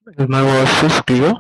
Is my voice is clear?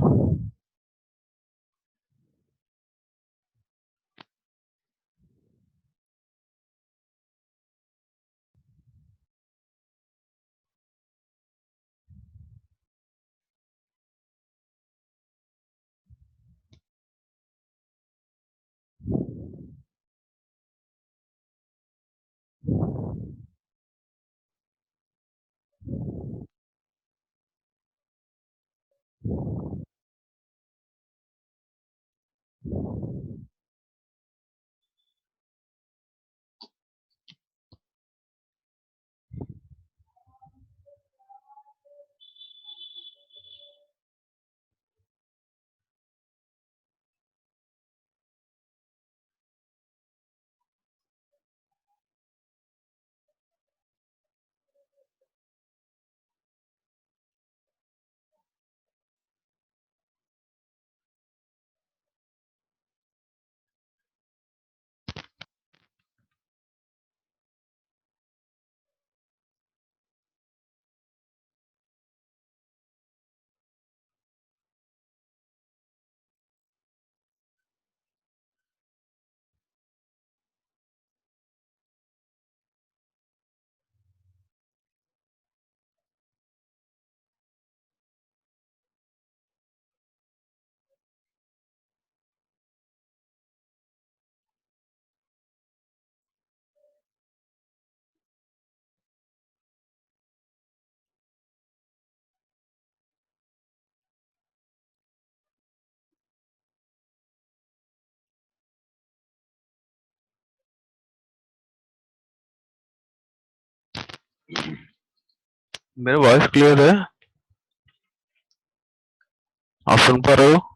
मेरा voice clear है? आप सुन पा रहे हो?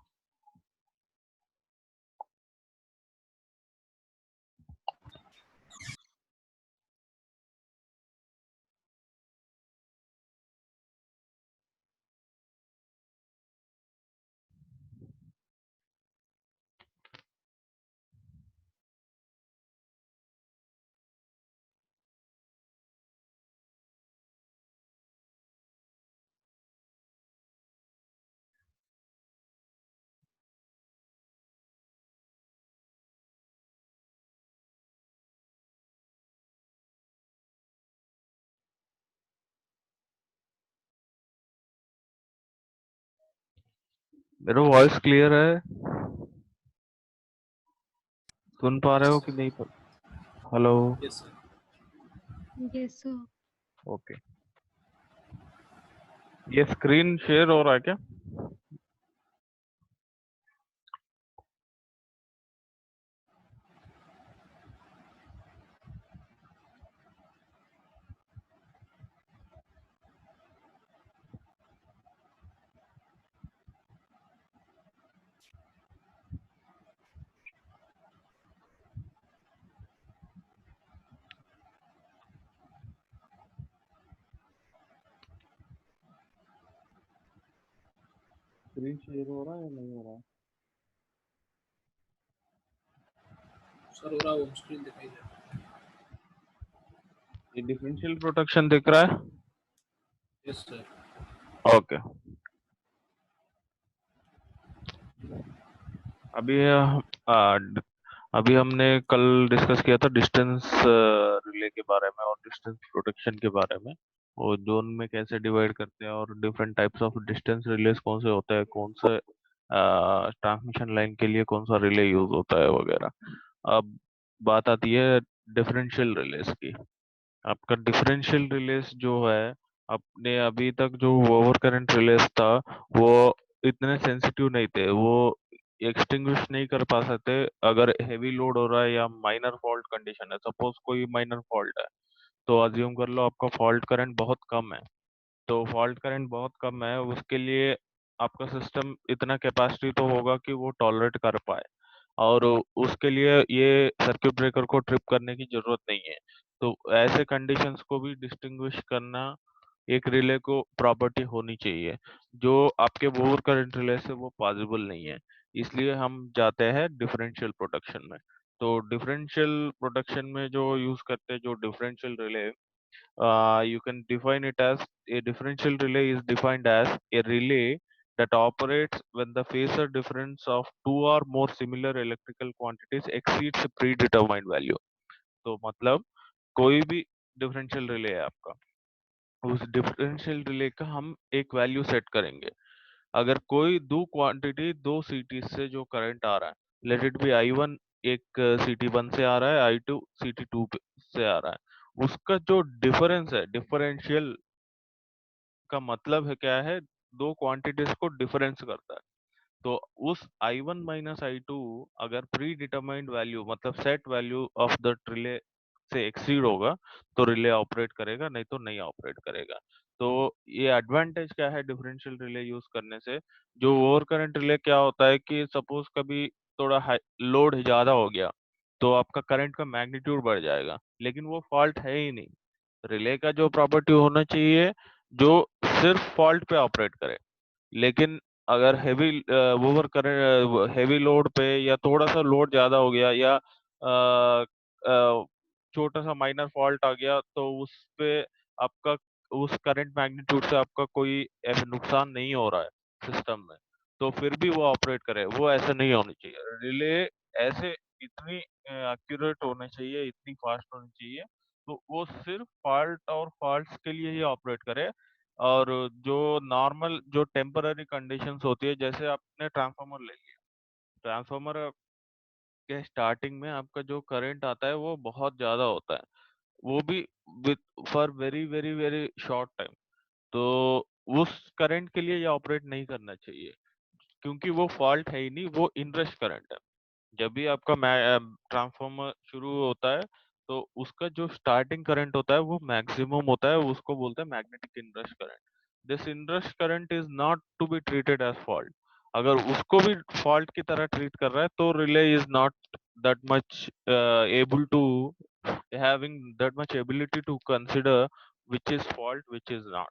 मेरा वॉइस क्लियर है? सुन पा रहे Yes, हो sir. कि नहीं? Hello. Yes, sir. Yes, sir. Okay. ये स्क्रीन शेयर हो रहा है क्या? स्क्रीन शेयर हो रहा है या नहीं हो रहा है? सर हो रहा होम स्क्रीन दिखाई दे रहा ये डिफरेंशियल प्रोटेक्शन दिख रहा है? है। Yes sir. ओके। अभी अभी हमने कल डिस्कस किया था डिस्टेंस रिले के बारे में और डिस्टेंस प्रोटेक्शन के बारे में। वो जोन में कैसे डिवाइड करते हैं और different types of distance release कौन से होते हैं, कौन से ट्रांसमिशन लाइन के लिए कौन सा रिले यूज होता है वगैरह। अब बात आती है डिफरेंशियल रिलेज की। आपका डिफरेंशियल रिलेज जो है, अपने अभी तक जो ओवर करंट रिलेज था वो इतने सेंसिटिव नहीं थे। वो एक्सटिंग्विश नहीं कर पा सकते अगर हेवी लोड हो रहा है या माइनर फॉल्ट कंडीशन है। सपोज कोई माइनर फॉल्ट है तो अज्यूम कर लो आपका फॉल्ट करंट बहुत कम है। तो फॉल्ट करंट बहुत कम है, उसके लिए आपका सिस्टम इतना कैपेसिटी तो होगा कि वो टॉलरेट कर पाए। और उसके लिए ये सर्किट ब्रेकर को ट्रिप करने की जरूरत नहीं है। तो ऐसे कंडीशंस को भी डिस्टिंग्विश करना एक रिले को प्रॉपर्टी होनी चाहिए, जो आपके ओवर करंट रिले से वो पॉसिबल नहीं है। इसलिए हम जाते हैं डिफरेंशियल प्रोटेक्शन में। तो डिफरेंशियल प्रोटेक्शन में जो यूज करते हैं, जो differential relay You can define it as a differential relay is defined as a relay that operates when the phasor difference of two or more similar electrical quantities exceeds a predetermined value. तो मतलब कोई भी differential relay है आपका, उस differential relay का हम एक वैल्यू सेट करेंगे। अगर कोई दो क्वांटिटी दो सिटी से जो करंट आ रहा है, let it be I one एक सिटी वन से आ रहा है, आई टू सिटी टू से आ रहा है, उसका जो डिफरेंस है, डिफरेंशियल का मतलब है क्या है, दो क्वांटिटीज को डिफरेंस करता है। तो उस I1 माइनस I2 अगर प्री डिटरमाइंड वैल्यू मतलब set value of the relay से एक्सीड होगा तो रिले ऑपरेट करेगा, नहीं तो नहीं ऑपरेट करेगा। तो ये एडवांटेज क्या है डिफरेंशियल रिले यूज करने से। जो ओवर करंट रिले क्या होता है कि सपोज कभी थोड़ा लोड ज्यादा हो गया तो आपका करंट का मैग्नीट्यूड बढ़ जाएगा, लेकिन वो फॉल्ट है ही नहीं। रिले का जो प्रॉपर्टी होना चाहिए जो सिर्फ फॉल्ट पे ऑपरेट करे। लेकिन अगर heavy over current heavy load पे या थोड़ा सा लोड ज्यादा हो गया या छोटा सा माइनर फॉल्ट आ गया तो उस पे आपका उस करंट मैग्नीट्यूड से आपका कोई ऐसा नुकसान नहीं हो रहा है सिस्टम में, तो फिर भी वो ऑपरेट करे। वो ऐसा नहीं होनी चाहिए रिले, ऐसे इतनी एक्यूरेट होना चाहिए, इतनी फास्ट होनी चाहिए तो वो सिर्फ फॉल्ट और फॉल्ट्स के लिए ही ऑपरेट करे। और जो नॉर्मल जो टेम्पररी कंडीशंस होती है, जैसे आपने ट्रांसफार्मर ले लिया, ट्रांसफार्मर के स्टार्टिंग में आपका जो करंट आता है वो बहुत ज्यादा होता है, वो भी with for very very very short time. तो उस करंट के लिए ये ऑपरेट नहीं करना चाहिए, क्योंकि वो फॉल्ट है ही नहीं, वो इनरश करंट है। जब भी आपका ट्रांसफार्मर शुरू होता है तो उसका जो स्टार्टिंग करंट होता है वो मैक्सिमम होता है, उसको बोलते हैं magnetic inrush current. This inrush current is not to be treated as fault. अगर उसको भी फॉल्ट की तरह ट्रीट कर रहा है तो relay is not that much able to having that much ability to consider which is fault which is not.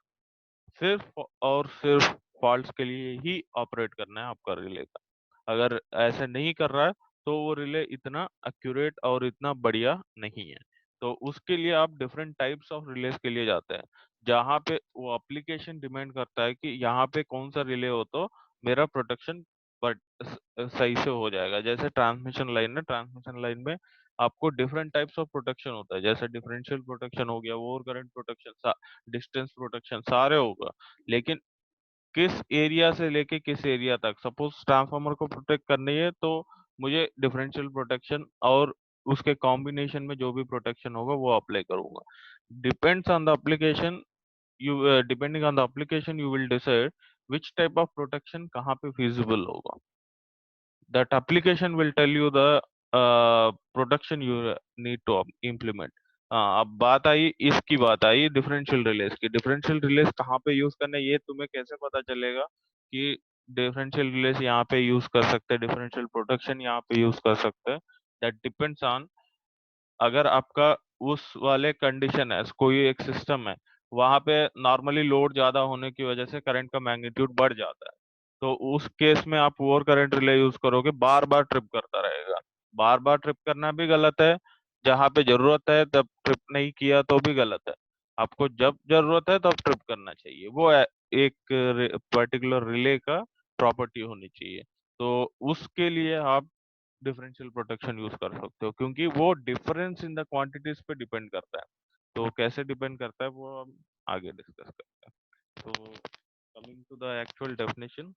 सिर्फ और सिर्फ फॉल्ट्स के लिए ही ऑपरेट करना है आपका रिले का। अगर ऐसा नहीं कर रहा है तो वो रिले इतना एक्यूरेट और इतना बढ़िया नहीं है। तो उसके लिए आप डिफरेंट टाइप्स ऑफ रिलेज के लिए जाते हैं, जहाँ पे वो एप्लीकेशन डिमांड करता है कि यहाँ पे कौन सा रिले हो तो मेरा प्रोटेक्शन बट सही से हो जाएगा। जैसे ट्रांसमिशन लाइन है, ट्रांसमिशन लाइन में आपको डिफरेंट टाइप्स ऑफ प्रोटेक्शन होता है, जैसे डिफरेंशियल प्रोटेक्शन हो गया, over current protection, distance protection, सारे होगा। लेकिन किस एरिया से लेके किस एरिया तक, सपोज ट्रांसफार्मर को प्रोटेक्ट करनी है तो मुझे डिफरेंशियल प्रोटेक्शन और उसके कॉम्बिनेशन में जो भी प्रोटेक्शन होगा वो अप्लाई करूंगा। Depends on the application, you depending on the application you will decide which type of protection कहाँ पे फिजिबल होगा। that application will tell you the production you need to implement। अब बात आई, इसकी बात आई डिफरेंशियल रिलेज की। Differential release कहाँ पे यूज करना है ये तुम्हें कैसे पता चलेगा कि डिफरेंशियल रिलेज यहाँ पे यूज कर सकते हैं, डिफरेंशियल प्रोटेक्शन यहाँ पे यूज कर सकते हैं। दैट डिपेंड्स ऑन, अगर आपका उस वाले कंडीशन है, कोई एक सिस्टम है वहां पे नॉर्मली लोड ज्यादा होने की वजह से करंट का मैग्नीट्यूड बढ़ जाता है, तो उस केस में आप ओवर करंट रिले यूज करोगे, बार बार ट्रिप करता रहेगा। बार बार ट्रिप करना भी गलत है, जहां पे जरूरत है तब ट्रिप नहीं किया तो भी गलत है। आपको जब जरूरत है तब ट्रिप करना चाहिए, वो एक पर्टिकुलर रिले का प्रॉपर्टी होनी चाहिए। तो उसके लिए आप डिफरेंशियल प्रोटेक्शन यूज कर सकते हो, क्योंकि वो डिफरेंस इन द क्वांटिटीज पे डिपेंड करता है। तो कैसे डिपेंड करता है वो हम आगे डिस्कस करते हैं। तो coming to the actual definition,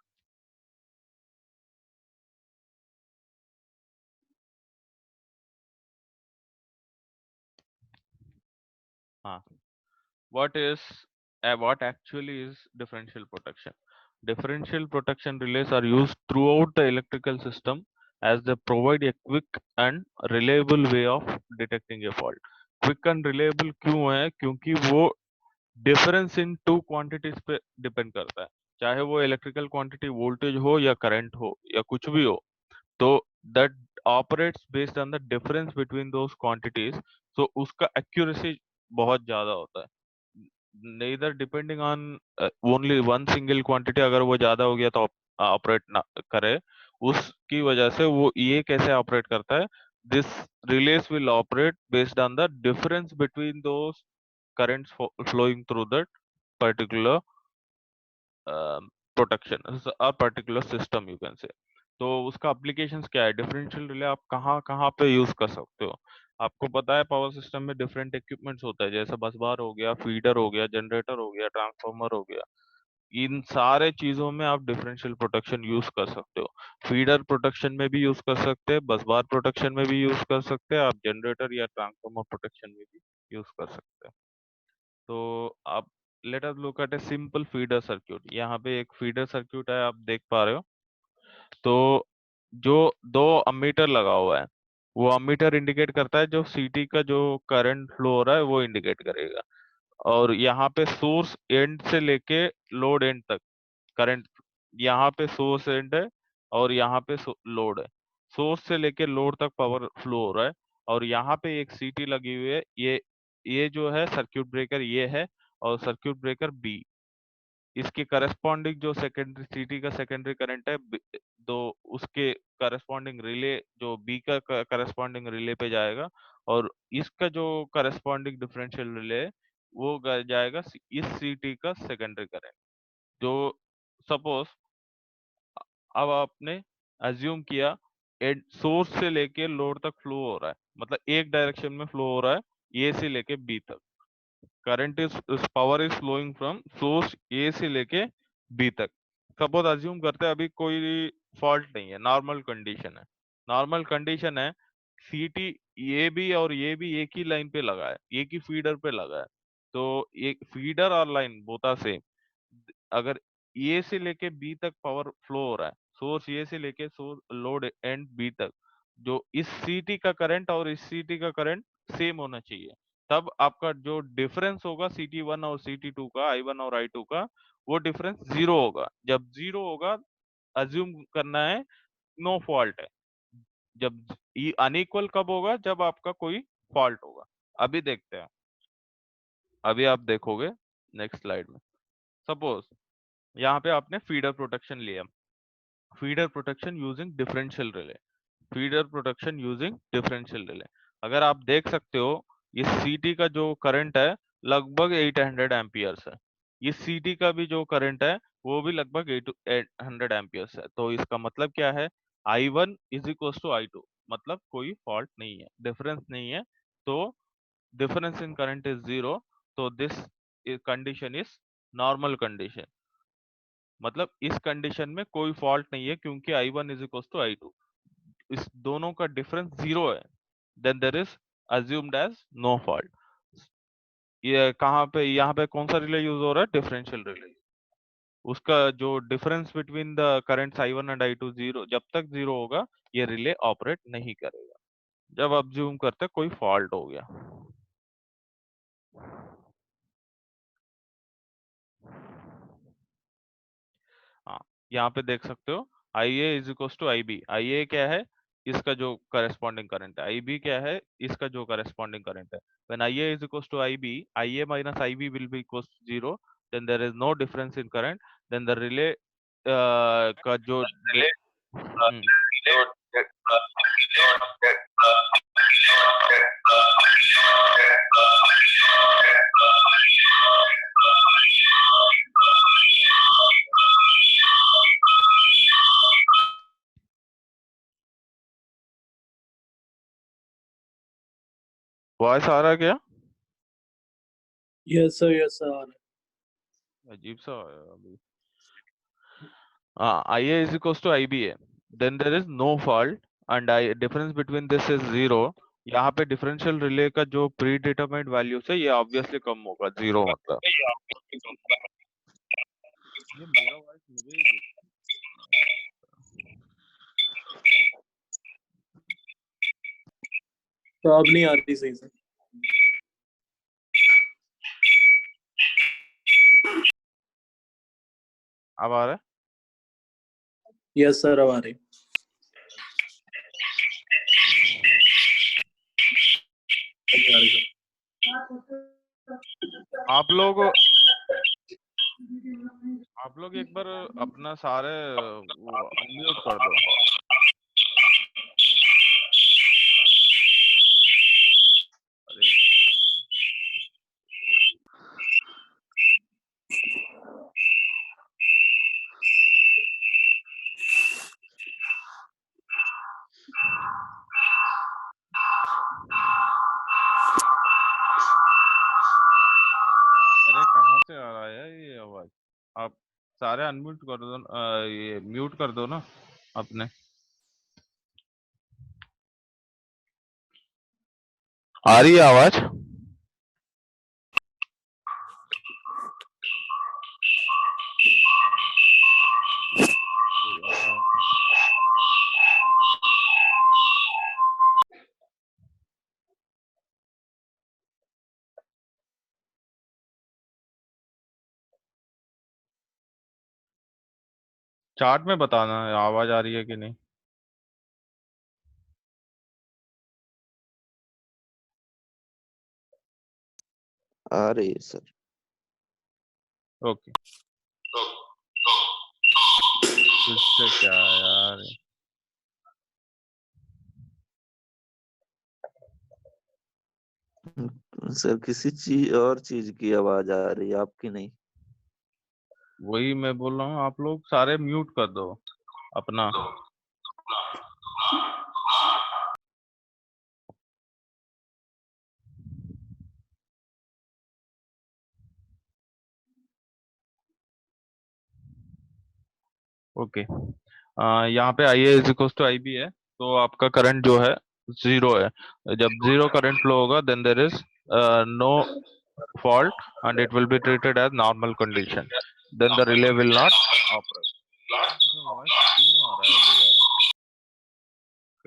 हाँ, what is what actually is differential protection? Differential protection relays are used throughout the electrical system as they provide a quick and reliable way of detecting a fault। quick and reliable क्यों है, क्योंकि वो difference in two quantities पे depend करता है, चाहे वो electrical quantity voltage हो या करंट हो या कुछ भी हो। तो that operates based on the difference between those quantities. तो उसका एक्यूरेसी बहुत ज्यादा होता है, neither depending on only one single quantity. अगर वो ज्यादा हो गया तो ऑपरेट ना करे, उसकी वजह से वो ये कैसे ऑपरेट करता है, this रिलेस will operate based on the difference between those currents flowing through that particular protection a particular system you can say. तो उसका एप्लीकेशंस क्या है, डिफरेंशियल रिले आप कहाँ कहाँ पे यूज कर सकते हो। आपको पता है पावर सिस्टम में डिफरेंट इक्विपमेंट्स होता है, जैसे बस बार हो गया, फीडर हो गया, जनरेटर हो गया, ट्रांसफार्मर हो गया। इन सारे चीजों में आप डिफरेंशियल प्रोटेक्शन यूज कर सकते हो। फीडर प्रोटेक्शन में भी यूज कर सकते हैं, बस बार प्रोटेक्शन में भी यूज कर सकते हैं, आप जनरेटर या ट्रांसफार्मर प्रोटेक्शन में भी यूज कर सकते हैं। तो आप let us look at a simple feeder circuit. यहाँ पे एक फीडर सर्क्यूट है, आप देख पा रहे हो। तो जो दो अमीटर लगा हुआ है, वो अमीटर इंडिकेट करता है जो सीटी का जो करंट फ्लो हो रहा है वो इंडिकेट करेगा। और यहाँ पे सोर्स एंड से लेके लोड एंड तक करंट, यहाँ पे सोर्स एंड है और यहाँ पे लोड है। सोर्स से लेके लोड तक पावर फ्लो हो रहा है। और यहाँ पे एक सीटी लगी हुई है, ये जो है सर्क्यूट ब्रेकर ये है, और सर्क्यूट ब्रेकर बी। इसके करस्पॉन्डिंग जो सेकेंडरी सीटी का सेकेंडरी करंट है तो उसके करस्पॉन्डिंग रिले जो बी का करस्पॉन्डिंग रिले पे जाएगा। और इसका जो करस्पॉन्डिंग डिफरेंशियल रिले है वो जाएगा इस सीटी का सेकेंडरी करंट। जो सपोज अब आपने अज्यूम किया सोर्स से लेके लोड तक फ्लो हो रहा है, मतलब एक डायरेक्शन में फ्लो हो रहा है, ए से लेके बी तक। Current is power is flowing from source A से लेके बी तक। सपोज अज्यूम करते हैं अभी कोई फॉल्ट नहीं है, नॉर्मल कंडीशन है। नॉर्मल कंडीशन है, सीटी ए बी और ये भी एक ही लाइन पे लगा है, एक ही फीडर पे लगा है। तो एक फीडर और लाइन बोता सेम। अगर ए से लेके बी तक पावर फ्लो हो रहा है, सोर्स ए से लेके सोर्स लोड एंड बी तक, जो इस सीटी का करंट और इस सीटी का करंट सेम होना चाहिए। तब आपका जो डिफरेंस होगा सीटी वन और सीटी टू का, आई वन और आई टू का, वो डिफरेंस जीरो होगा। जब जीरो होगा अज्यूम करना है नो फॉल्ट है। जब अनइक्वल कब होगा, जब आपका कोई फॉल्ट होगा। अभी देखते हैं, अभी आप देखोगे नेक्स्ट स्लाइड में। सपोज यहाँ पे आपने फीडर प्रोटेक्शन लिया, feeder protection using differential relay, feeder protection using differential relay. अगर आप देख सकते हो इस सीटी का जो करंट है लगभग 800 एम्पियर्स है, इस सीटी का भी जो करंट है वो भी लगभग 800 एम्पियर्स है। तो इसका मतलब क्या है, I1 is equal to I2, मतलब कोई फॉल्ट नहीं है, डिफरेंस नहीं है। तो difference in current is zero. तो this condition is normal condition, मतलब इस कंडीशन में कोई फॉल्ट नहीं है क्योंकि I1 is equal to I2, इस दोनों का डिफरेंस जीरो है। Then there is assumed as no fault. ये कहाँ पे, यहाँ पे कौन सा रिले यूज हो रहा है, डिफरेंशियल रिले। उसका जो difference between the currents I1 and I2 zero, जब तक जीरो होगा ये रिले ऑपरेट नहीं करेगा। जब अज्यूम करते कोई फॉल्ट हो गया, हाँ यहाँ पे देख सकते हो IA is equal to IB। IA क्या है, इसका जो करस्पॉन्डिंग करंट है, IB क्या है, इसका जो करस्पॉन्डिंग करंट है। When IA is equal to IB, IA minus IB will be equal to zero, then there is no difference in current. Then the relay का जो हम्म, वॉइस आ रहा है क्या? Yes sir. अजीब सा है अभी। IA is equals to IBA, then there is no fault and I difference between this is zero। यहाँ पे डिफरेंशियल रिले का जो प्री डिटरमाइंड वैल्यू से ये ऑब्वियसली कम होगा, जीरो मतलब। ये मेरा वॉइस मुझे ही तो अब नहीं आ रही सही से। अब आ रहा है? यस सर अब आ रही। नहीं आ रही सर। आप लोग एक बार अपना सारे वो अनम्यूट कर दो। अरे यार, सारे अनम्यूट कर दो, ये म्यूट कर दो ना अपने। आ रही है आवाज? चार्ट में बताना है आवाज आ रही है कि नहीं। आ रही है सर। ओके। इससे क्या है यार? सर किसी चीज और चीज की आवाज आ रही है, आपकी नहीं। वही मैं बोल रहा हूँ, आप लोग सारे म्यूट कर दो अपना। ओके। यहाँ पे I A is equal to I B है, तो आपका करंट जो है जीरो है। जब जीरो करंट फ्लो होगा then there is no fault and it will be treated as normal condition, then the relay will not operate. आवाज क्यों आ रहा है दोबारा?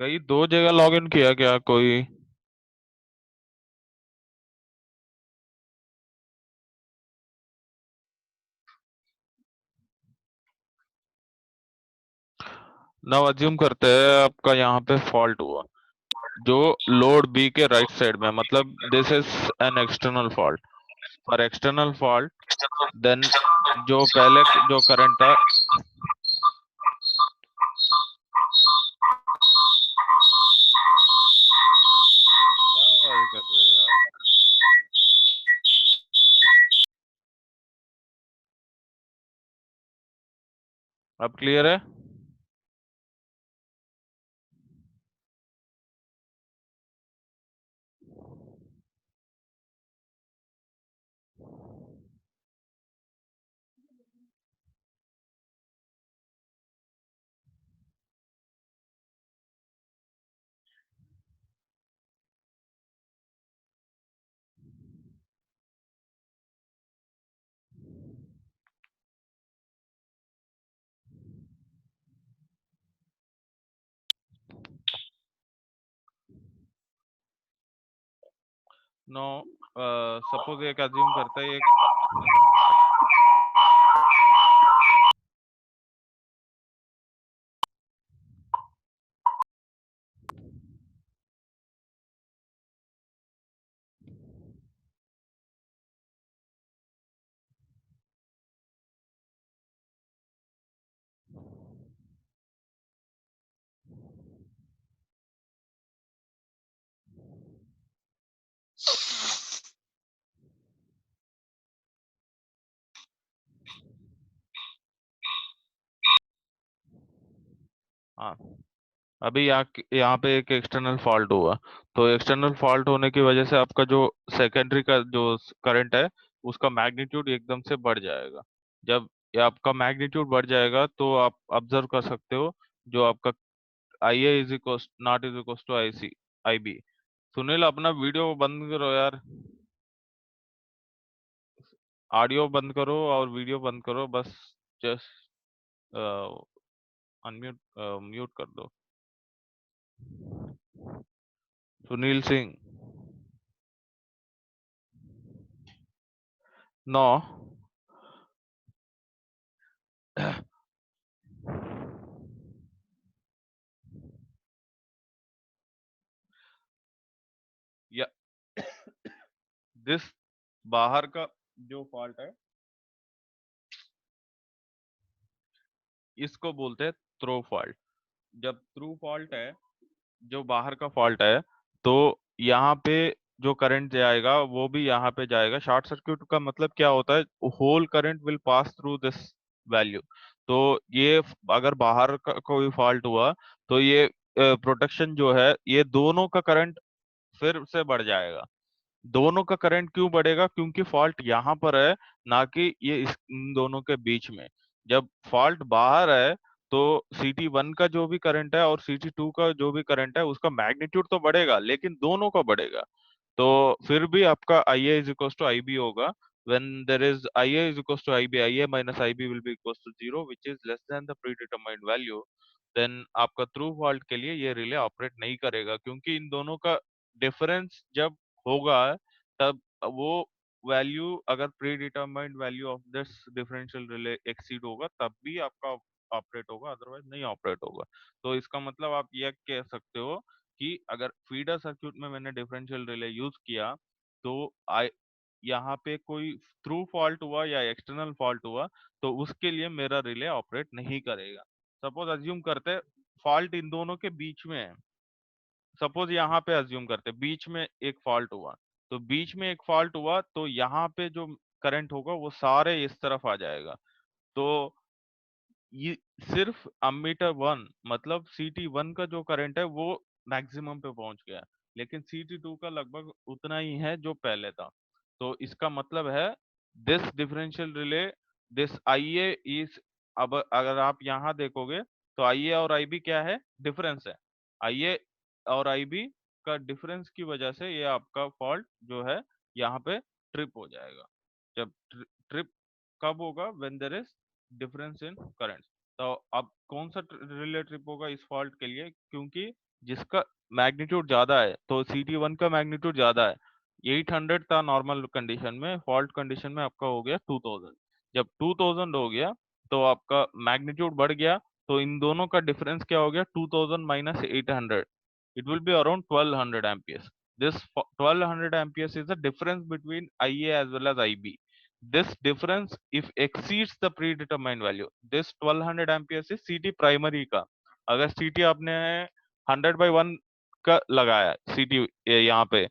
कहीं दो जगह लॉगिन किया क्या कोई? नाउ अज्यूम करते हैं आपका यहाँ पे फॉल्ट हुआ जो लोड बी के राइट साइड में, मतलब this is an external fault. For external fault then जो पहले जो करंट था, क्या आवाज कर रहे हैं यार? अब क्लियर है? नो, सपोज एक अज्यूम करते हैं एक हाँ, अभी यहाँ पे एक एक्सटर्नल फॉल्ट हुआ, तो एक्सटर्नल फॉल्ट होने की वजह से आपका जो सेकेंडरी का जो करंट है उसका मैग्नीट्यूड एकदम से बढ़ जाएगा। जब ये आपका मैग्नीट्यूड बढ़ जाएगा तो आप ऑब्जर्व कर सकते हो जो आपका I A is equal not is equal to I C I B. Sunil अपना वीडियो बंद करो यार, ऑडियो बंद करो और वीडियो बंद करो बस। जस्ट अनम्यूट म्यूट कर दो। सुनील सिंह। नो। या दिस बाहर का जो फॉल्ट है इसको बोलते हैं थ्रो फॉल्ट। जब थ्रू फॉल्ट है, जो बाहर का फॉल्ट है, तो यहाँ पे जो करंट जाएगा वो भी यहाँ पे जाएगा। शॉर्ट सर्क्यूट का मतलब क्या होता है? Whole current will pass through this value. तो ये अगर बाहर का कोई फॉल्ट हुआ तो ये प्रोटेक्शन जो है ये दोनों का करंट फिर से बढ़ जाएगा। दोनों का करंट क्यों बढ़ेगा? क्योंकि फॉल्ट यहाँ पर है, ना कि ये इन दोनों के बीच में। जब फॉल्ट बाहर है तो CT1 का जो भी करंट है और CT2 का जो भी करंट है उसका मैग्नीट्यूड तो बढ़ेगा, लेकिन दोनों का बढ़ेगा। तो फिर भी आपका IA is equal to IB होगा। when there is IA is equals to IB, IA minus IB will be equals to 0 which is less than the predetermined value, then आपका ट्रू फॉल्ट के लिए ये रिले ऑपरेट नहीं करेगा, क्योंकि इन दोनों का डिफरेंस जब होगा तब वो वैल्यू, अगर pre determined value of this differential relay exceed होगा तब भी आपका ऑपरेट होगा, अदरवाइज नहीं ऑपरेट होगा। तो इसका मतलब आप यह कह सकते हो कि अगर फीडर सर्क्यूट में मैंने डिफरेंशियल रिले यूज किया तो आई यहाँ पे कोई थ्रू फॉल्ट हुआ या एक्सटर्नल फॉल्ट हुआ तो उसके लिए मेरा रिले ऑपरेट नहीं करेगा। सपोज अज्यूम करते फॉल्ट इन दोनों के बीच में है, सपोज यहाँ पे अज्यूम करते बीच में एक फॉल्ट हुआ, तो बीच में एक फॉल्ट हुआ तो यहाँ पे जो करंट होगा वो सारे इस तरफ आ जाएगा। तो ये सिर्फ अमीटर वन मतलब CT1 का जो करंट है वो मैक्सिमम पे पहुंच गया, लेकिन CT2 का लगभग उतना ही है जो पहले था। तो इसका मतलब है this differential relay, this IA is, अब अगर आप यहाँ देखोगे तो IA और IB क्या है, डिफरेंस है। IA और IB का डिफरेंस की वजह से ये आपका फॉल्ट जो है यहाँ पे ट्रिप हो जाएगा। जब ट्रिप कब होगा, when there is difference in current. तो अब कौन सा रिले ट्रिप होगा इस फॉल्ट के लिए, क्योंकि जिसका मैग्नीट्यूड ज्यादा है, तो CT1 का मैग्नीट्यूड ज्यादा है। 800 था नॉर्मल कंडीशन में, फॉल्ट कंडीशन में आपका हो गया 2000। जब 2000 हो गया तो आपका मैग्नीट्यूड बढ़ गया, तो इन दोनों का डिफरेंस क्या हो गया, 2000 minus 800, it will be around 1200 amperes. This 1200 amperes is the difference between IA as well as IB. This difference if exceeds the predetermined value, this 1200 amperes is CT primary का। अगर CT आपने 100/1 का लगाया CT यहाँ पे,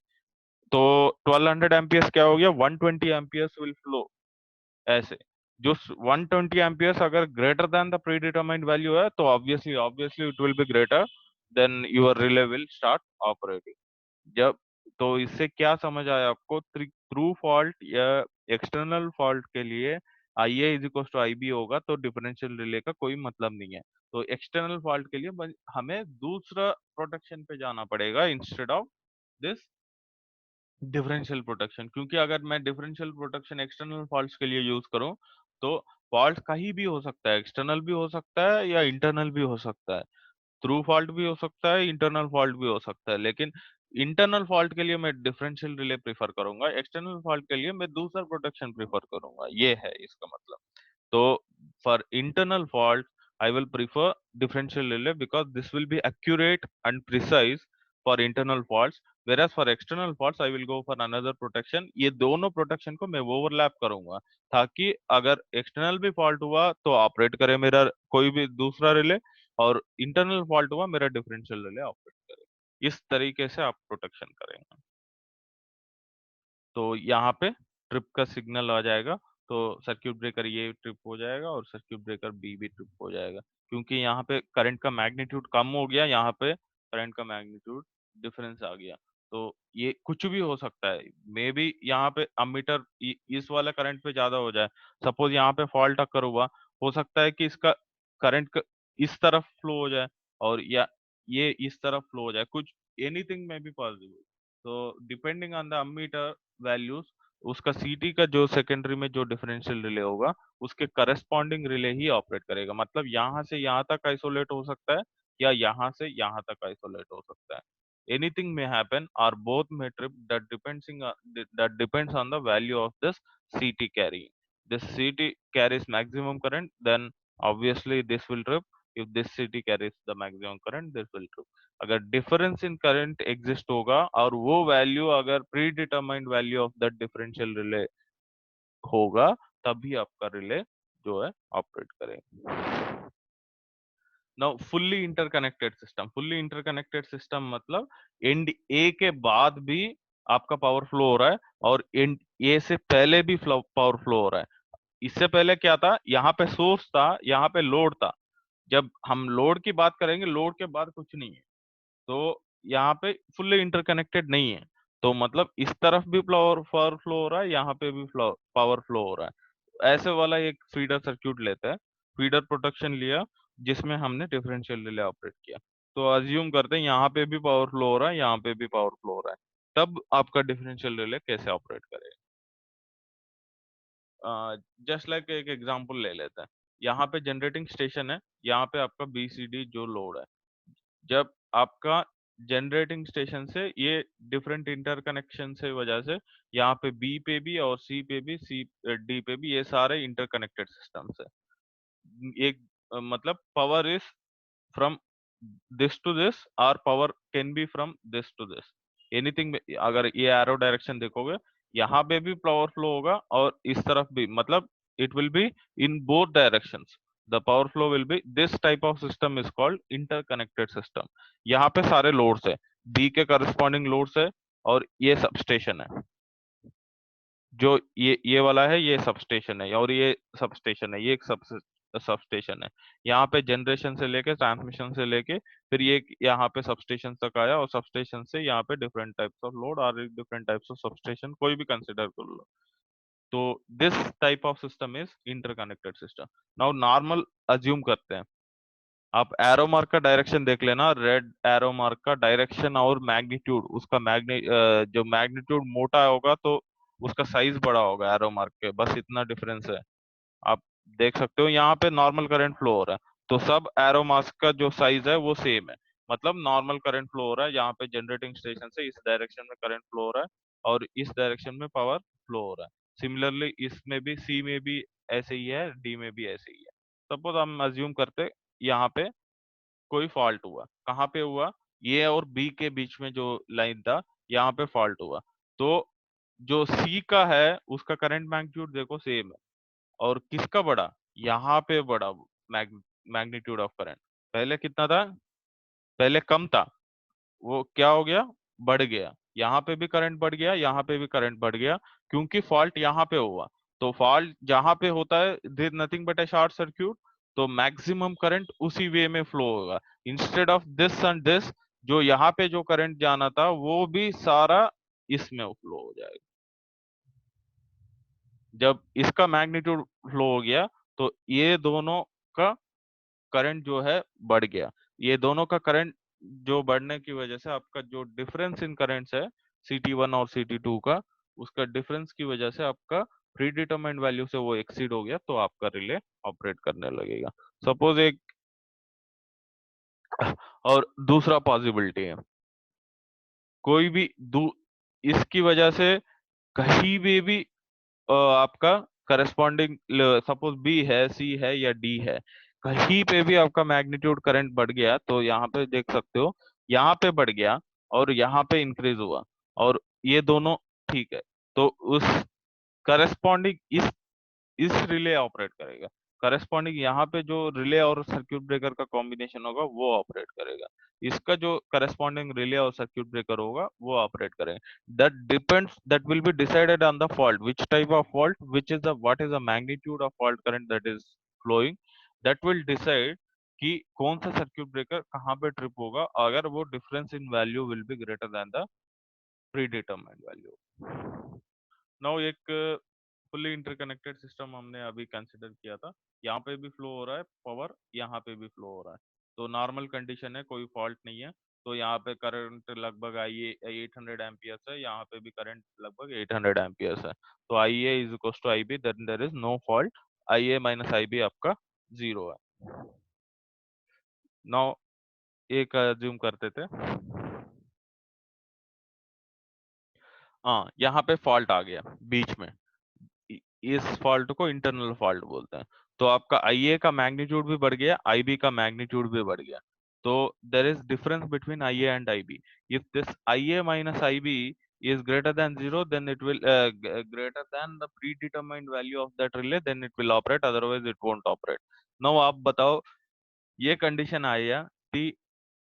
तो 1200 amperes क्या हो गया, 120 amperes will flow ऐसे। जो 120 amperes अगर greater than the predetermined value है तो obviously it will be greater, then your relay will start operating. जब, तो इससे क्या समझ आया आपको, ट्रू फॉल्ट या एक्सटर्नल फॉल्ट के लिए IA is equal to IB होगा तो डिफरेंशियल रिले का कोई मतलब नहीं है। तो एक्सटर्नल फॉल्ट के लिए हमें दूसरा प्रोटेक्शन पे जाना पड़ेगा instead of this differential protection, क्योंकि अगर मैं डिफरेंशियल प्रोटेक्शन एक्सटर्नल फॉल्ट्स के लिए यूज करूं तो फॉल्ट कहीं भी हो सकता है, एक्सटर्नल भी हो सकता है या इंटरनल भी हो सकता है, थ्रू फॉल्ट भी हो सकता है, इंटरनल फॉल्ट भी हो सकता है। लेकिन इंटरनल फॉल्ट के लिए मैं डिफरेंशियल रिले प्रीफर करूंगा, एक्सटर्नल फॉल्ट के लिए मैं दूसरा प्रोटेक्शन प्रीफर करूंगा, ये है इसका मतलब। So for internal fault, I will prefer differential relay because this will be accurate and precise for internal faults. Whereas for external faults, I will go for another protection. ये दोनों protection को मैं overlap करूंगा ताकि अगर external भी fault हुआ तो operate करे मेरा कोई भी दूसरा रिले, और internal fault हुआ मेरा differential relay operate करे। इस तरीके से आप protection करेंगे। तो यहाँ पे ट्रिप का सिग्नल आ जाएगा, तो सर्क्यूट ब्रेकर ये ट्रिप हो जाएगा और सर्क्यूट ब्रेकर बी भी ट्रिप हो जाएगा, क्योंकि यहाँ पे करंट का मैग्नीट्यूड कम हो गया, यहाँ पे करंट का मैग्नीट्यूड डिफरेंस आ गया। तो ये कुछ भी हो सकता है, मे बी यहाँ पे अमीटर इस वाला करंट पे ज्यादा हो जाए, सपोज यहाँ पे फॉल्ट अकर हुआ, हो सकता है कि इसका करंट इस तरफ फ्लो हो जाए और या ये इस तरफ फ्लो हो जाए, कुछ एनीथिंग में भी पॉसिबल। तो depending on the ammeter values, उसका CT का जो सेकेंडरी में जो डिफरेंशियल रिले होगा उसके करस्पॉन्डिंग रिले ही ऑपरेट करेगा। मतलब यहाँ से यहाँ तक आइसोलेट हो सकता है या यहाँ से यहाँ तक आइसोलेट हो सकता है। Anything may happen or both may trip, that depends on the value of this CT carry. This CT carries maximum current, then obviously this will trip. If this CT carries the maximum current, this will trip. अगर difference in current exist होगा और वो value अगर pre determined value of that differential relay होगा, तभी आपका relay जो है ऑपरेट करेगा। नाउ फुल्ली इंटरकनेक्टेड सिस्टम मतलब एंड ए के बाद भी आपका पावर फ्लो हो रहा है और एंड ए से पहले भी पावर फ्लो हो रहा है। इससे पहले क्या था, यहाँ पे सोर्स था, यहाँ पे लोड था। जब हम लोड की बात करेंगे, लोड के बाद कुछ नहीं है, तो यहाँ पे फुल्ली इंटरकनेक्टेड नहीं है। तो मतलब इस तरफ भी पावर फ्लो हो रहा है, यहाँ पे भी पावर फ्लो हो रहा है। ऐसे वाला एक फीडर सर्क्यूट लेते हैं। फीडर प्रोटेक्शन लिया जिसमें हमने डिफरेंशियल रिले ऑपरेट किया। तो अज्यूम करते हैं यहाँ पे भी पावर फ्लो हो रहा है, यहाँ पे भी पावर फ्लो हो रहा है, तब आपका डिफरेंशियल रिले कैसे ऑपरेट करेगा। जस्ट लाइक एक एग्जांपल ले लेते हैं। यहाँ पे जनरेटिंग स्टेशन है, यहाँ पे आपका BCD जो लोड है, जब आपका जनरेटिंग स्टेशन से ये डिफरेंट इंटरकनेक्शन से वजह से यहाँ पे B पे भी और C पे भी, D पे भी, ये सारे इंटरकनेक्टेड सिस्टम्स है। एक मतलब power is from this to this और power can be from this to this anything. अगर ये एरो डायरेक्शन देखोगे, यहाँ पे भी पावर फ्लो होगा और इस तरफ भी, मतलब it will be in both directions. The power flow will be, this type of system is called interconnected system. यहाँ पे सारे लोड्स है, बी के करस्पॉन्डिंग लोड्स है, और ये सबस्टेशन है, जो ये वाला है ये सबस्टेशन है, और ये सबस्टेशन है, ये एक सबस्टेशन है। यहाँ पे जनरेशन से लेके ट्रांसमिशन से लेके फिर ये यहाँ पे सबस्टेशन तक आया, और सबस्टेशन से यहाँ पे डिफरेंट टाइप्स ऑफ लोड और डिफरेंट टाइप्स ऑफ सबस्टेशन कोई भी कंसिडर कर लो। तो this type of system is interconnected system. Now normal assume करते हैं, आप एरो मार्क का डायरेक्शन देख लेना, रेड एरो मार्क का डायरेक्शन और मैग्नीट्यूड, उसका जो मैग्नीट्यूड मोटा होगा तो उसका साइज बड़ा होगा एरो मार्क के, बस इतना डिफरेंस है। आप देख सकते हो यहाँ पे नॉर्मल करंट फ्लो हो रहा है, तो सब एरो मास्क का जो साइज है वो सेम है, मतलब नॉर्मल करंट फ्लो हो रहा है। यहाँ पे जनरेटिंग स्टेशन से इस डायरेक्शन में करंट फ्लो हो रहा है और इस डायरेक्शन में पावर फ्लो हो रहा है। सिमिलरली इसमें भी, सी में भी ऐसे ही है, डी में भी ऐसे ही है। सपोज हम अज्यूम करते यहाँ पे कोई फॉल्ट हुआ, कहाँ पे हुआ, ए और बी के बीच में जो लाइन था, यहाँ पे फॉल्ट हुआ, तो जो सी का है उसका करंट मैग्नीट्यूड देखो सेम है, और किसका बड़ा, यहाँ पे बड़ा मैग्नीट्यूड ऑफ करंट। पहले कितना था, पहले कम था, वो क्या हो गया, बढ़ गया। यहाँ पे भी करंट बढ़ गया, यहाँ पे भी करंट बढ़ गया, क्योंकि फॉल्ट यहाँ पे हुआ। तो फॉल्ट जहां पे होता है there nothing but a short circuit, तो मैक्सिमम करंट उसी वे में फ्लो होगा। Instead of this and this, जो यहाँ पे जो करंट जाना था वो भी सारा इसमें फ्लो हो जाएगा। जब इसका मैग्नीट्यूड फ्लो हो गया तो ये दोनों का करंट जो है बढ़ गया। ये दोनों का करंट जो बढ़ने की वजह से आपका जो डिफरेंस इन करंट्स है CT1 और CT2 का, उसका डिफरेंस की वजह से आपका प्री डिटरमाइंड वैल्यू से वो एक्सीड हो गया, तो आपका रिले ऑपरेट करने लगेगा। सपोज एक और दूसरा पॉसिबिलिटी है, कोई भी इसकी वजह से कहीं भी आपका करस्पॉन्डिंग, सपोज बी है, सी है या डी है, कहीं पे भी आपका मैग्नीट्यूड करंट बढ़ गया, तो यहाँ पे देख सकते हो, यहाँ पे बढ़ गया और यहाँ पे इंक्रीज हुआ, और ये दोनों ठीक है, तो उस करस्पॉन्डिंग इस रिले ऑपरेट करेगा। करस्पॉन्डिंग यहाँ पे जो रिले और सर्क्यूट ब्रेकर का कॉम्बिनेशन होगा वो ऑपरेट करेगा। इसका जो करस्पॉन्डिंग रिले और सर्क्यूट ब्रेकर होगा वो ऑपरेट करेगा। That will be decided on the fault, which type of fault, which is the what is the magnitude of fault current that is flowing, that will decide कि कौन सा circuit breaker कहाँ पे trip होगा, अगर वो difference in value will be greater than the pre determined value. Now एक fully interconnected system हमने अभी कंसिडर किया था, यहाँ पे भी फ्लो हो रहा है पावर, यहाँ पे भी फ्लो हो रहा है, तो नॉर्मल कंडीशन है, कोई फॉल्ट नहीं है। तो यहाँ पे करंट लगभग आई ए 800 एम्पियर्स है, यहाँ पे भी करंट लगभग 800 एम्पियर्स है, तो I A is equal to I B, then there is no fault, I A minus I B आपका 0 है। नाउ एक अज्यूम करते थे, हाँ यहाँ पे फॉल्ट आ गया बीच में, इस फॉल्ट को इंटरनल फॉल्ट बोलते हैं। तो आपका IA का मैग्नीट्यूड भी बढ़ गया, IB का मैग्नीट्यूड भी बढ़ गया, तो there is difference between IA and IB। If this IA minus IB is greater than 0, then it will greater than the predetermined value of that relay, then it will operate, otherwise it won't operate। now आप बताओ, ये condition आया कि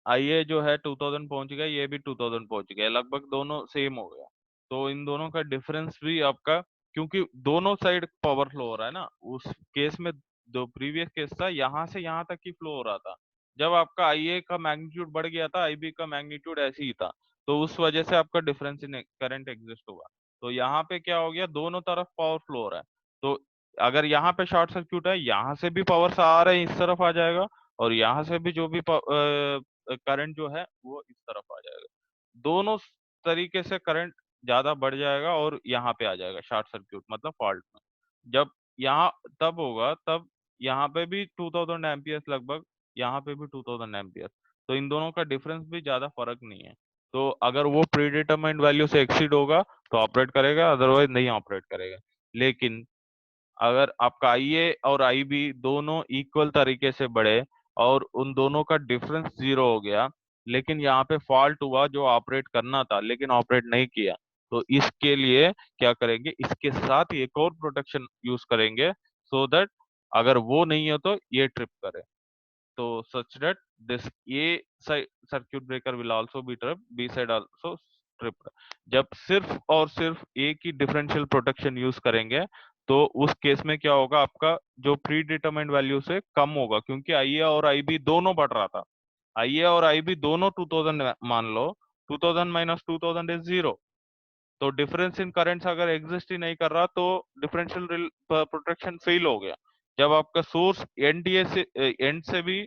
IA जो है 2000 पहुंच गया, ये भी 2000 पहुंच गया, लगभग दोनों सेम हो गया, तो इन दोनों का डिफरेंस भी आपका, क्योंकि दोनों साइड पावर फ्लो हो रहा है ना, उस केस में जो प्रीवियस केस था यहाँ से यहाँ तक ही फ्लो हो रहा था, जब आपका IA का मैग्नीट्यूड बढ़ गया था IB का मैग्नीट्यूड ऐसे ही था, तो उस वजह से आपका डिफरेंस इन करंट एग्जिस्ट हुआ। तो यहाँ पे क्या हो गया, दोनों तरफ पावर फ्लो हो रहा है, तो अगर यहाँ पे शॉर्ट सर्क्यूट है, यहाँ से भी पावर आ रहा है, इस तरफ आ जाएगा, और यहाँ से भी जो भी करंट जो है वो इस तरफ आ जाएगा। दोनों तरीके से करंट ज्यादा बढ़ जाएगा और यहाँ पे आ जाएगा शॉर्ट सर्क्यूट, मतलब फॉल्ट में। जब यहाँ तब होगा, तब यहाँ पे भी 2000 एम्पियर्स लगभग, यहाँ पे भी 2000 एम्पियर, तो इन दोनों का डिफरेंस भी ज्यादा फर्क नहीं है। तो अगर वो प्री डिटरमाइंड वैल्यू से एक्सीड होगा तो ऑपरेट करेगा, अदरवाइज नहीं ऑपरेट करेगा। लेकिन अगर आपका आई ए और आई बी दोनों इक्वल तरीके से बढ़े और उन दोनों का डिफरेंस जीरो हो गया, लेकिन यहाँ पे फॉल्ट हुआ जो ऑपरेट करना था लेकिन ऑपरेट नहीं किया, तो इसके लिए क्या करेंगे, इसके साथ एक और प्रोटेक्शन यूज करेंगे, सो दैट अगर वो नहीं हो तो ये ट्रिप करे। तो such that this A side circuit breaker will also be tripped, B side also tripped। जब सिर्फ और सिर्फ A की डिफरेंशियल प्रोटेक्शन यूज करेंगे तो उस केस में क्या होगा, आपका जो प्री डिटरमाइंड वैल्यू से कम होगा, क्योंकि आई ए और आई बी दोनों बढ़ रहा था। आई ए और आई बी दोनों 2000 मान लो, 2000 माइनस 2000 इज जीरो। तो डिफरेंस इन करंट्स अगर एग्जिस्ट ही नहीं कर रहा तो डिफरेंशियल प्रोटेक्शन फेल हो गया। जब आपका सोर्स एनडीए से एंड से भी,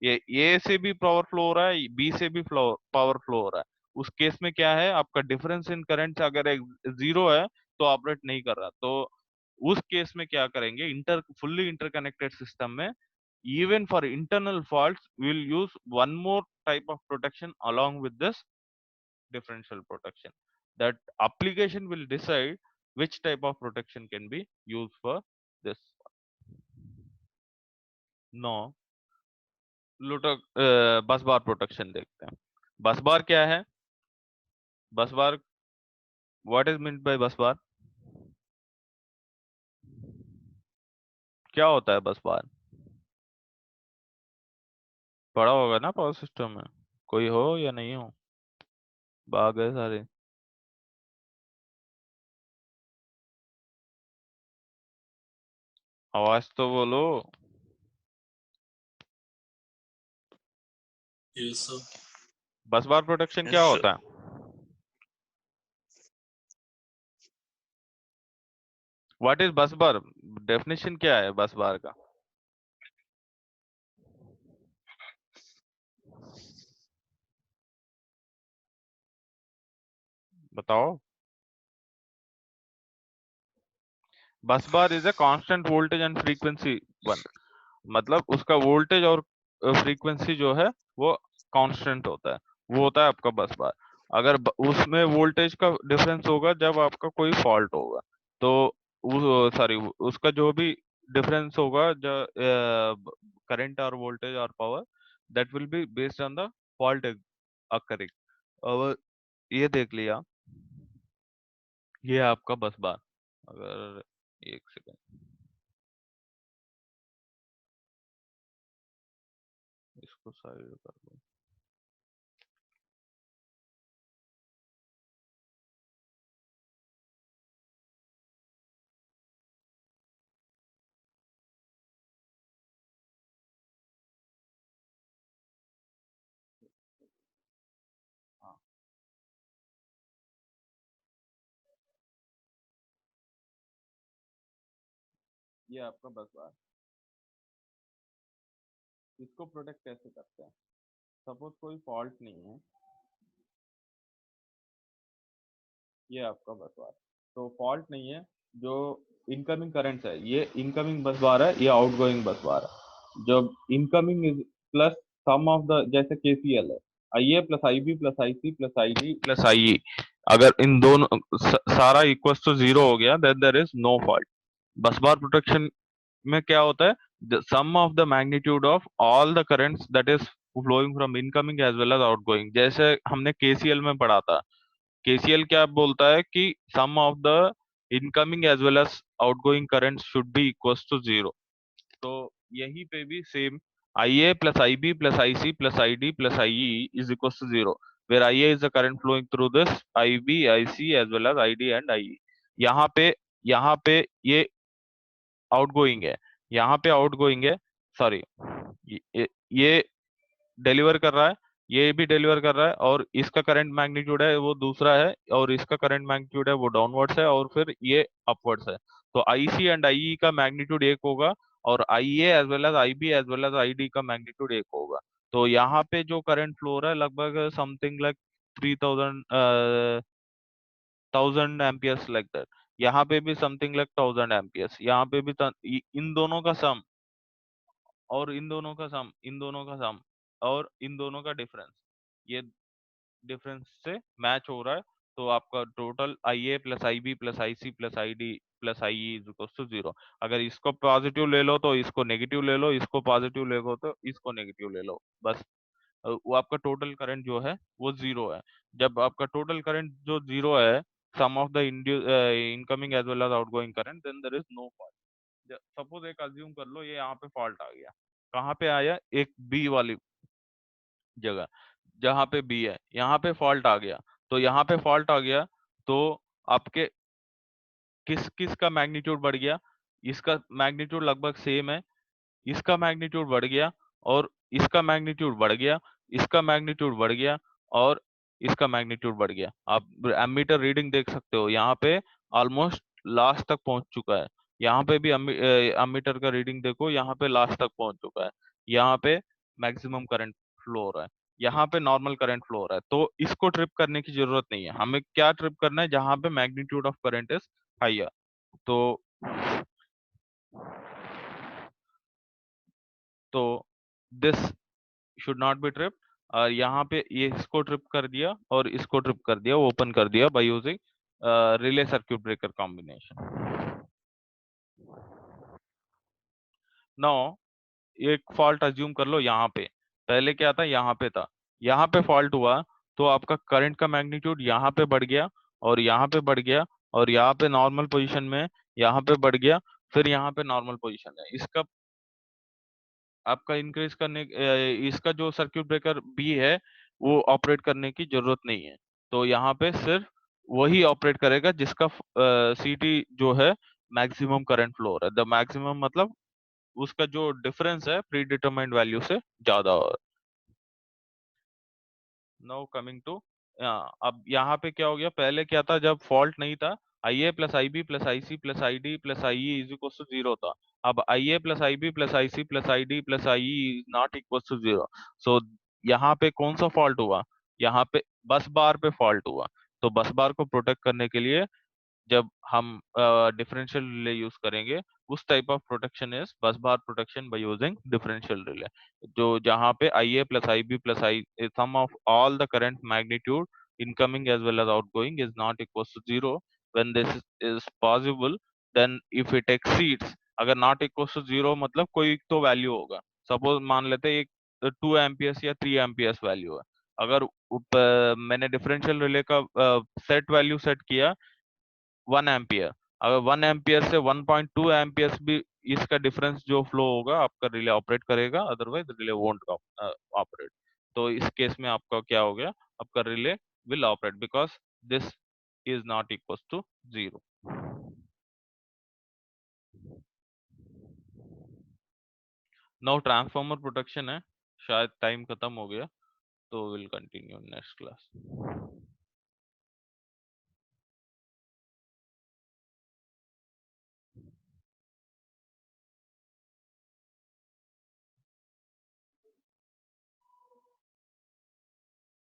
ये ए से भी पावर फ्लो हो रहा है, बी से भी पावर फ्लो हो रहा है, उस केस में क्या है, आपका डिफरेंस इन करंट्स अगर जीरो है तो ऑपरेट नहीं कर रहा। तो उस केस में क्या करेंगे, फुल्ली इंटरकनेक्टेड सिस्टम में even for internal faults we'll use one more type of protection along with this differential protection. That application will decide which type of protection can be used for this. No, लूटो बस bar protection देखते हैं। बस बार क्या है, बस बार, what is meant by बस बार, क्या होता है बस बार? पढ़ा होगा ना पावर सिस्टम में, कोई हो या नहीं हो, भाग गए सारे। आवाज तो बोलो। Yes sir. बस बार प्रोटेक्शन क्या Yes, होता है? What is bus bar, definition क्या है बस बार का? बताओ। बस bar is a constant voltage and frequency one, मतलब उसका वोल्टेज और फ्रीक्वेंसी जो है वो कांस्टेंट होता है, वो होता है आपका बस बार। अगर उसमें वोल्टेज का डिफरेंस होगा जब आपका कोई फॉल्ट होगा, तो सॉरी उसका जो भी डिफरेंस होगा, जो करंट और वोल्टेज और power, that will be based on the fault occurring. और ये देख लिया, ये है आपका बस बार। अगर एक सेकंड इसको साइड कर दो। हाँ, ये आपका बस बार। इसको प्रोटेक्ट कैसे करते हैं? सपोज कोई फॉल्ट नहीं है, ये आपका बस बार, तो फॉल्ट नहीं है, जो इनकमिंग करंट है ये इनकमिंग बस बार है, ये आउटगोइंग बस बार है। जो incoming is plus sum of the, जैसे केसीएल है, I A plus I B plus I C plus I D plus I E, अगर इन दोनों सारा इक्वल टू जीरो हो गया, then there is no fault. Bus bar protection में क्या होता है, the sum of the magnitude of all the currents that is flowing from incoming as well as outgoing, जैसे हमने केसीएल में पढ़ा था। केसीएल क्या बोलता है कि sum of the incoming as well as outgoing current should be equals to zero. तो यहीं पे भी same, I A plus I B plus I C plus I D plus I E is equals to zero, where I A is the current flowing through this I B I C as well as I D and I E. यहाँ पे ये outgoing है, यहाँ पे outgoing है, sorry ये deliver कर रहा है, ये भी डिलीवर कर रहा है, और इसका करंट मैग्नीट्यूड है वो दूसरा है, और इसका करंट मैग्नीट्यूड है वो डाउनवर्ड्स है, और फिर ये अपवर्ड्स है। तो आईसी एंड आईई का मैग्नीट्यूड एक होगा, और IA as well as IB as well as ID का मैग्नीट्यूड एक होगा। तो यहाँ पे जो करंट फ्लो हो रहा है लगभग something like 3000 1000 amperes like that. यहाँ पे भी समथिंग लाइक 1000 एम्पियर्स, यहाँ पे भी इन दोनों का सम और इन दोनों का सम, इन दोनों का सम और इन दोनों का डिफरेंस, ये डिफरेंस से मैच हो रहा है। तो आपका total I A plus I B plus I C plus I D plus I is equal to zero. अगर इसको पॉजिटिव ले लो तो इसको नेगेटिव ले लो, इसको पॉजिटिव ले लो तो इसको नेगेटिव ले लो, बस। वो आपका टोटल करंट जो है वो जीरो है। जब आपका टोटल करंट जो जीरो है, sum of the incoming as well as outgoing current, then there is no fault. Suppose एक अज्यूम कर लो ये यहाँ पे फॉल्ट आ गया, कहाँ पे आया, एक बी वाली जगह, जहाँ पे बी है यहाँ पे फॉल्ट आ गया। तो यहाँ पे फॉल्ट आ गया तो आपके किस किस का मैग्नीट्यूड बढ़ गया, इसका मैग्नीट्यूड लगभग सेम है, इसका मैग्नीट्यूड बढ़ गया, और इसका मैग्नीट्यूड बढ़ गया, इसका मैग्नीट्यूड बढ़ गया, और इसका मैग्नीट्यूड बढ़ गया। आप एमीटर रीडिंग देख सकते हो, यहाँ पे ऑलमोस्ट लास्ट तक पहुंच चुका है। यहाँ पे भी एमीटर का रीडिंग देखो, यहाँ पे लास्ट तक पहुंच चुका है। यहाँ पे मैक्सिमम करंट फ्लो हो रहा है, यहाँ पे नॉर्मल करंट फ्लो हो रहा है। तो इसको ट्रिप करने की जरूरत नहीं है, हमें क्या ट्रिप करना है, जहां पे magnitude of current is higher. तो तो this should not be trip. और यहाँ पे ये इसको ट्रिप कर दिया और इसको ट्रिप कर दिया, ओपन कर दिया by using relay circuit breaker combination. Now एक फॉल्ट अज्यूम कर लो यहाँ पे, पहले क्या था, यहाँ पे था, यहाँ पे फॉल्ट हुआ तो आपका करंट का मैग्नीट्यूड यहाँ पे बढ़ गया, और यहाँ पे बढ़ गया, और यहाँ पे नॉर्मल पोजीशन में, यहाँ पे बढ़ गया, फिर यहाँ पे नॉर्मल पोजीशन है। इसका आपका इंक्रीज करने इसका जो सर्क्यूट ब्रेकर बी है वो ऑपरेट करने की जरूरत नहीं है। तो यहाँ पे सिर्फ वही ऑपरेट करेगा जिसका सीटी जो है मैक्सिमम करंट फ्लो हो रहा है, द मैक्सिमम मतलब उसका जो डिफरेंस है प्री डिटरमाइंड वैल्यू से ज्यादा हो। नाउ कमिंग टू, अब यहाँ पे क्या हो गया, पहले क्या था जब फॉल्ट नहीं था, I A plus I B plus I C plus I D plus I E is equal to zero था। अब I A plus I B plus I C plus I D plus I E is not equal to zero. So यहाँ पे कौन सा fault हुआ, यहाँ पे बस बार पे फॉल्ट हुआ। तो बस बार को प्रोटेक्ट करने के लिए जब हम डिफरेंशियल रिले यूज करेंगे, उस type of protection is bus bar protection by using differential relay, जो जहां पे I A plus I B plus I sum of all the current magnitude incoming as well as outgoing is not equal to zero. When this is possible, then if it exceeds, अगर not equal to zero मतलब कोई तो value होगा, suppose मान लेते हैं एक 2 amperes या 3 एम्पियर्स वैल्यू है। अगर मैंने डिफरेंशियल रिले का सेट वैल्यू सेट किया 1 एम्पियर, अगर 1 एम्पियर से 1.2 एम्पियर्स भी इसका डिफरेंस जो फ्लो होगा आपका रिले ऑपरेट करेगा, अदरवाइज रिले वोंट ऑपरेट। तो इस केस में आपका क्या हो गया, आपका relay will operate because this is not equal to zero. Now transformer protection है, शायद टाइम खत्म हो गया, तो विल कंटिन्यू नेक्स्ट क्लास।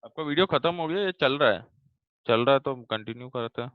आपका वीडियो खत्म हो गया, ये चल रहा है, चल रहा है तो कंटिन्यू करते हैं।